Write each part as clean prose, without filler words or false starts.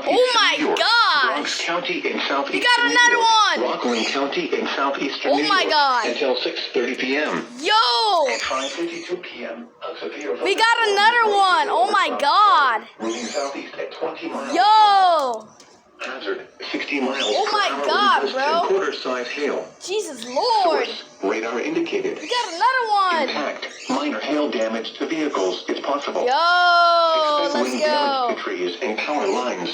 southeastern Oh my New York. gosh. Bronx County in southeastern We got New another York. one. Rockland County in southeastern New Oh my York. God. Until 6:30 p.m. Yo! At 5:52 p.m. a severe We got thunderstorm another is one. likely Oh over my Bronx God. County, moving southeast at 20 miles. Yo! Hazard 60 miles Oh per my hour God, wind gusts bro. and quarter-size hail. Jesus Lord. Source, radar indicated. We got another one. Impact, minor hail damage to vehicles is possible. Yo! Expect Let's wind damage go. to trees and power lines.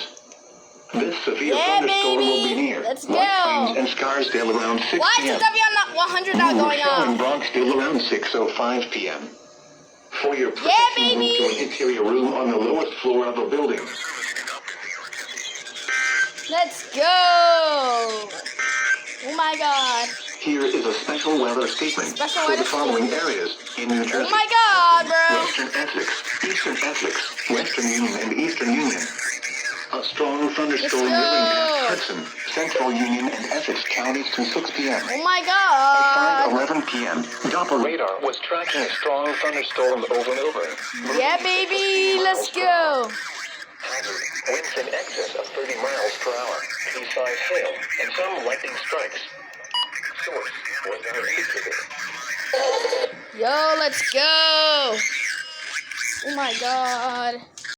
This severe Yeah, thunderstorm will be baby. near Let's White Plains go. and Scarsdale around 6 Why is p.m. the W100 not New going Rochelle and off? Bronxville around 6:05 p.m. For your Yeah, protection, move to baby. an interior room on the lowest floor of a building. Let's go. Oh my God. Here is a special weather statement Special for weather the following statement. areas in New Jersey. Oh my God, bro. Western Essex, Eastern Essex, Western Union, and Eastern Union. A strong thunderstorm Let's will impact go. Hudson, Central Union, and Essex counties to 6 p.m. Oh my At God. 5:11 p.m., Doppler radar was tracking a strong thunderstorm over Milburn. Yeah, baby. Let's go. Hazard, winds in excess of 30 miles per hour, pea-sized hail, and some lightning strikes. Source, radar indicated. Yo, let's go. Oh my God.